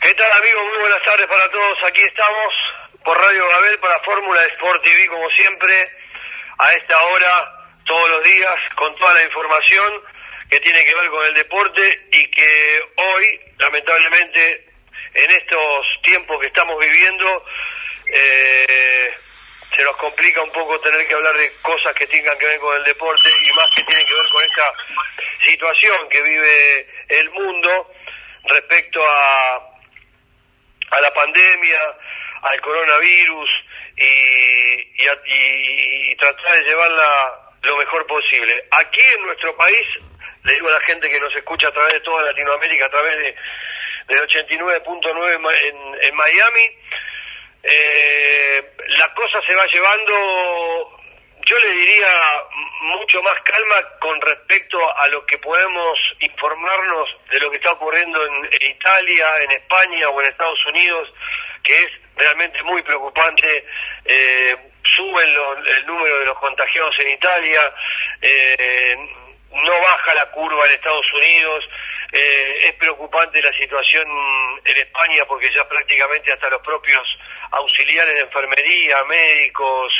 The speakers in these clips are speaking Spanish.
¿Qué tal, amigos? Muy buenas tardes para todos. Aquí estamos por Radio Gabel para Fórmula Sport TV, como siempre, a esta hora, todos los días, con toda la información que tiene que ver con el deporte y que hoy, lamentablemente, en estos tiempos que estamos viviendo, se nos complica un poco tener que hablar de cosas que tengan que ver con el deporte y más que tienen que ver con esta situación que vive el mundo respecto a la pandemia, al coronavirus y tratar de llevarla lo mejor posible. Aquí en nuestro país, le digo a la gente que nos escucha a través de toda Latinoamérica, a través del 89.9 en Miami, la cosa se va llevando, yo le diría, mucho más calma con respecto a lo que podemos informarnos de lo que está ocurriendo en Italia, en España o en Estados Unidos, que es realmente muy preocupante. Suben el número de los contagiados en Italia, no baja la curva en Estados Unidos. Es preocupante la situación en España porque ya prácticamente hasta los propios auxiliares de enfermería, médicos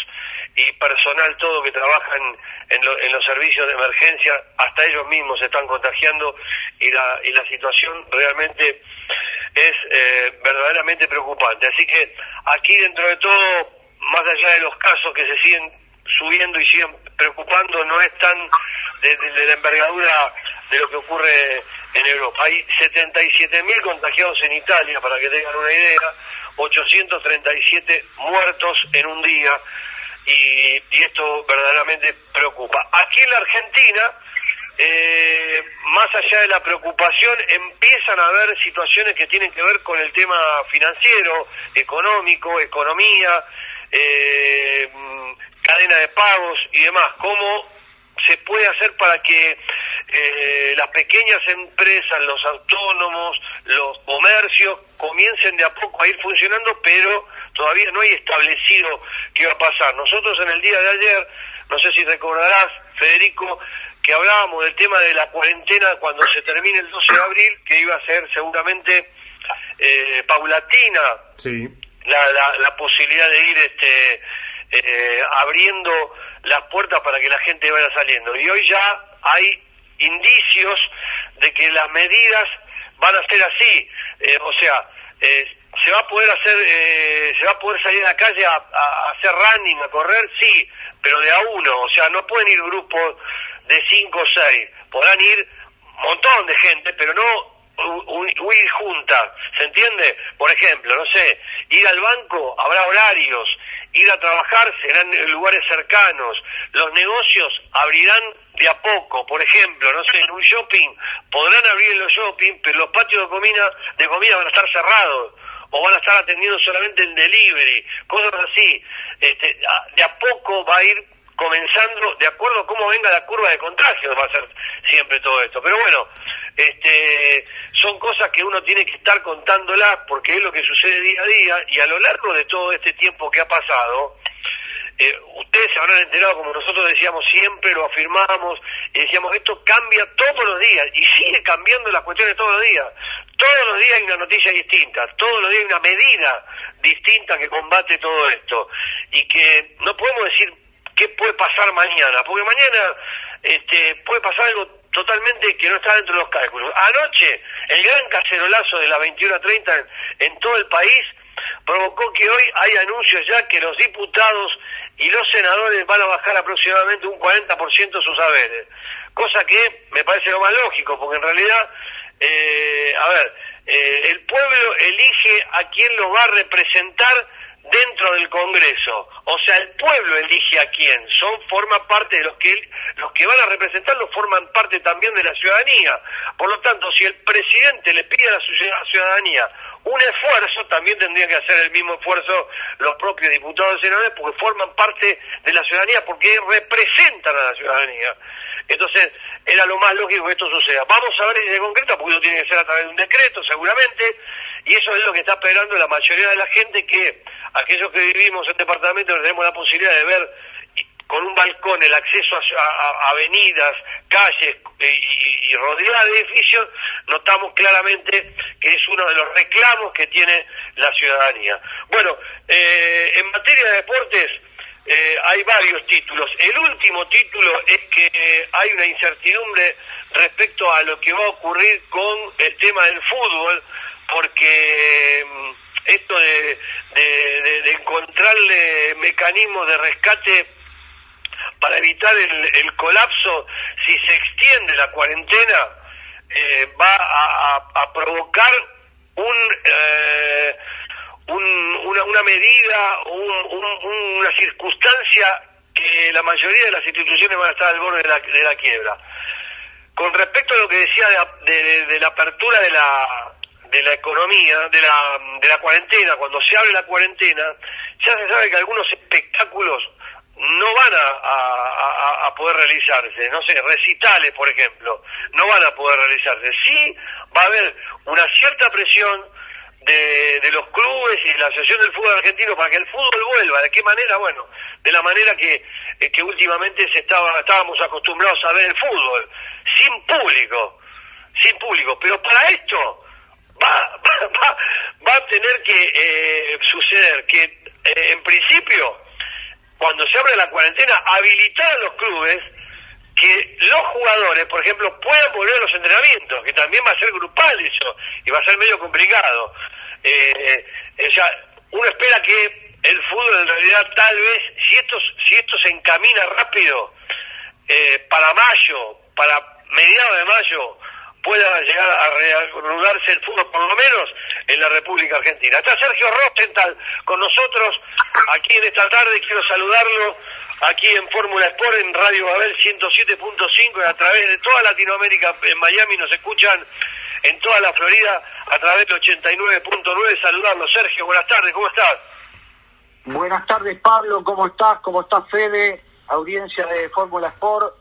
y personal todo que trabajan en los servicios de emergencia, hasta ellos mismos se están contagiando y la situación realmente es verdaderamente preocupante. Así que aquí, dentro de todo, más allá de los casos que se siguen subiendo y siguen preocupando, no es tan de la envergadura de lo que ocurre en Europa. Hay 77.000 contagiados en Italia, para que tengan una idea, 837 muertos en un día, y esto verdaderamente preocupa. Aquí en la Argentina, más allá de la preocupación, empiezan a haber situaciones que tienen que ver con el tema financiero, económico, economía, cadena de pagos y demás. ¿Cómo se puede hacer para que las pequeñas empresas, los autónomos, los comercios comiencen de a poco a ir funcionando, pero todavía no hay establecido qué va a pasar? Nosotros en el día de ayer, no sé si recordarás, Federico, que hablábamos del tema de la cuarentena cuando se termine el 12 de abril, que iba a ser seguramente paulatina, sí, la posibilidad de ir abriendo las puertas para que la gente vaya saliendo. Y hoy ya hay indicios de que las medidas van a ser así, se va a poder hacer, se va a poder salir a la calle a hacer running, a correr, sí, pero de a uno, o sea, no pueden ir grupos de 5 o 6, podrán ir un montón de gente, pero no huir juntas, ¿se entiende? Por ejemplo, no sé, ir al banco, habrá horarios, ir a trabajar serán en lugares cercanos, los negocios abrirán de a poco, por ejemplo, no sé, en un shopping podrán abrir en los shopping, pero los patios de comida van a estar cerrados, o van a estar atendiendo solamente el delivery, cosas así. De a poco va a ir comenzando, de acuerdo a cómo venga la curva de contagio, va a ser siempre todo esto. Pero bueno, son cosas que uno tiene que estar contándolas porque es lo que sucede día a día, y a lo largo de todo este tiempo que ha pasado, ustedes se habrán enterado, como nosotros decíamos siempre, lo afirmamos y decíamos, esto cambia todos los días y sigue cambiando las cuestiones todos los días. Todos los días hay una noticia distinta, todos los días hay una medida distinta que combate todo esto, y que no podemos decir qué puede pasar mañana, porque mañana puede pasar algo totalmente que no está dentro de los cálculos. Anoche, el gran cacerolazo de las 21:30 en todo el país provocó que hoy hay anuncios ya que los diputados y los senadores van a bajar aproximadamente un 40% sus haberes, cosa que me parece lo más lógico, porque en realidad, el pueblo elige a quien lo va a representar dentro del Congreso, o sea, el pueblo elige a quién, forma parte de los que van a representarlo, forman parte también de la ciudadanía. Por lo tanto, si el presidente le pide a la ciudadanía un esfuerzo, también tendrían que hacer el mismo esfuerzo los propios diputados y senadores, porque forman parte de la ciudadanía, porque representan a la ciudadanía. Entonces, era lo más lógico que esto suceda. Vamos a ver si se concreta, porque eso tiene que ser a través de un decreto, seguramente, y eso es lo que está esperando la mayoría de la gente, que aquellos que vivimos en departamentos tenemos la posibilidad de ver con un balcón el acceso a avenidas, calles y rodeadas de edificios, notamos claramente que es una uno de los reclamos que tiene la ciudadanía. Bueno, en materia de deportes hay varios títulos. El último título es que hay una incertidumbre respecto a lo que va a ocurrir con el tema del fútbol, porque esto de encontrarle mecanismos de rescate para evitar el colapso, si se extiende la cuarentena, va a provocar una medida, una circunstancia que la mayoría de las instituciones van a estar al borde de la quiebra. Con respecto a lo que decía de la apertura de la economía, de la cuarentena, cuando se abre la cuarentena, ya se sabe que algunos espectáculos no van a poder realizarse, no sé, recitales, por ejemplo, no van a poder realizarse. Sí va a haber una cierta presión de los clubes y de la Asociación del Fútbol Argentino para que el fútbol vuelva. ¿De qué manera? Bueno, de la manera que últimamente estábamos acostumbrados a ver el fútbol, sin público, pero para esto va a tener que suceder que en principio, cuando se abre la cuarentena, habilitar a los clubes que los jugadores, por ejemplo, puedan volver a los entrenamientos, que también va a ser grupal eso, y va a ser medio complicado. O sea, uno espera que el fútbol en realidad tal vez, si esto se encamina rápido, para mayo, para mediados de mayo, pueda llegar a reanudarse el fútbol, por lo menos en la República Argentina. Está Sergio Rosenthal con nosotros aquí en esta tarde. Quiero saludarlo aquí en Fórmula Sport, en Radio Babel 107.5, y a través de toda Latinoamérica. En Miami nos escuchan, en toda la Florida a través de 89.9. Saludarlo, Sergio, buenas tardes, ¿cómo estás? Buenas tardes, Pablo, ¿cómo estás? ¿Cómo estás, Fede? Audiencia de Fórmula Sport.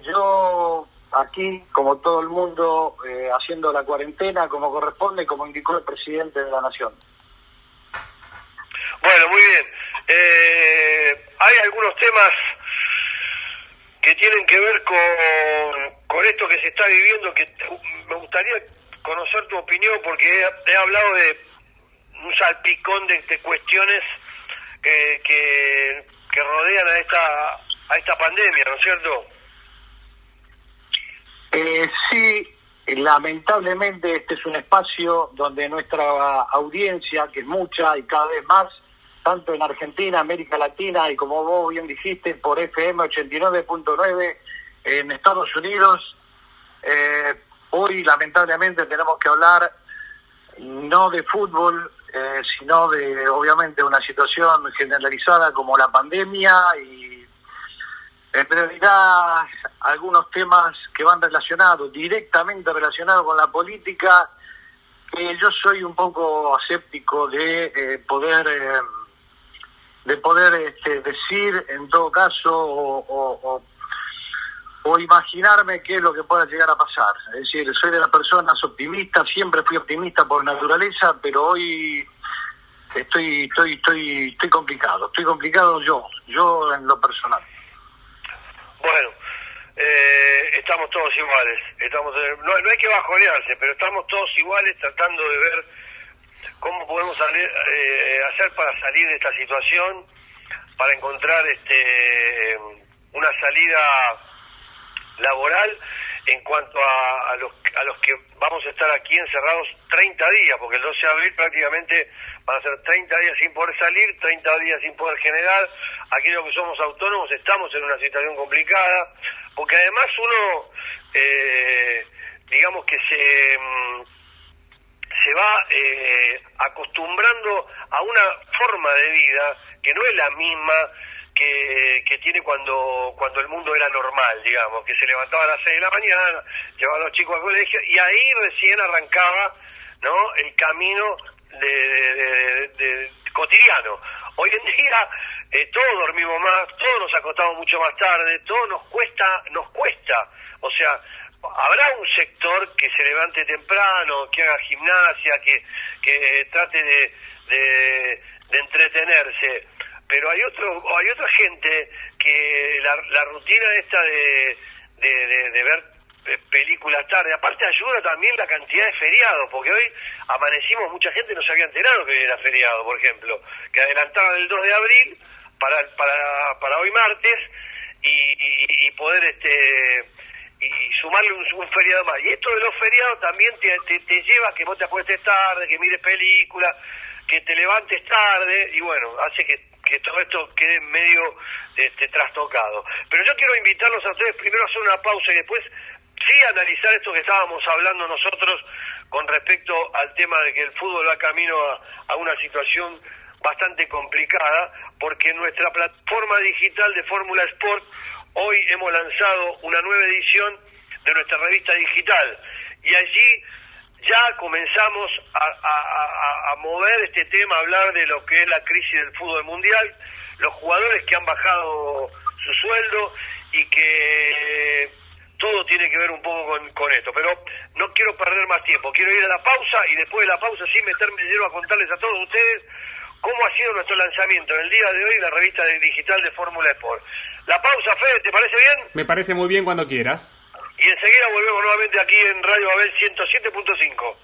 Yo aquí, como todo el mundo, haciendo la cuarentena como corresponde, como indicó el presidente de la Nación. Bueno, muy bien. Hay algunos temas que tienen que ver con esto que se está viviendo, que me gustaría conocer tu opinión, porque he hablado de un salpicón de cuestiones que rodean a esta pandemia, ¿no es cierto? Sí, lamentablemente este es un espacio donde nuestra audiencia, que es mucha y cada vez más, tanto en Argentina, América Latina y como vos bien dijiste, por FM 89.9 en Estados Unidos, hoy lamentablemente tenemos que hablar no de fútbol, sino de, obviamente, una situación generalizada como la pandemia y en realidad algunos temas que van directamente relacionados con la política, que yo soy un poco escéptico de poder decir en todo caso o imaginarme qué es lo que pueda llegar a pasar. Es decir, soy de las personas optimistas, siempre fui optimista por naturaleza, pero hoy estoy complicado. Estoy complicado yo en lo personal. Bueno, estamos todos iguales. No hay que bajonearse, pero estamos todos iguales tratando de ver cómo podemos hacer para salir de esta situación, para encontrar una salida laboral en cuanto a los que vamos a estar aquí encerrados 30 días, porque el 12 de abril prácticamente van a ser 30 días sin poder salir, 30 días sin poder generar. Aquellos que somos autónomos estamos en una situación complicada, porque además uno, digamos que se va acostumbrando a una forma de vida que no es la misma que tiene cuando el mundo era normal, digamos, que se levantaba a las 6 de la mañana, llevaba a los chicos al colegio, y ahí recién arrancaba, ¿no?, el camino de cotidiano. Hoy en día todos dormimos más, todos nos acostamos mucho más tarde, todo nos cuesta, o sea, habrá un sector que se levante temprano, que haga gimnasia, que trate de entretenerse, pero hay otra gente que la rutina esta de ver películas tarde. Aparte ayuda también la cantidad de feriados, porque hoy amanecimos, mucha gente no se había enterado que hoy era feriado, por ejemplo, que adelantaban el 2 de abril para hoy martes y poder y sumarle un feriado más. Y esto de los feriados también te lleva a que vos te acuestes tarde, que mires películas, que te levantes tarde, y bueno, hace que todo esto quede medio trastocado. Pero yo quiero invitarlos a ustedes primero a hacer una pausa y después sí analizar esto que estábamos hablando nosotros con respecto al tema de que el fútbol va camino a una situación bastante complicada, porque en nuestra plataforma digital de Fórmula Sport hoy hemos lanzado una nueva edición de nuestra revista digital, y allí ya comenzamos a mover este tema, a hablar de lo que es la crisis del fútbol mundial, los jugadores que han bajado su sueldo y que todo tiene que ver un poco con esto. Pero no quiero perder más tiempo, quiero ir a la pausa y después de la pausa sí meterme de lleno a contarles a todos ustedes cómo ha sido nuestro lanzamiento en el día de hoy en la revista digital de Fórmula Sport. La pausa, Fede, ¿te parece bien? Me parece muy bien, cuando quieras. Y enseguida volvemos nuevamente aquí en Radio Babel 107.5.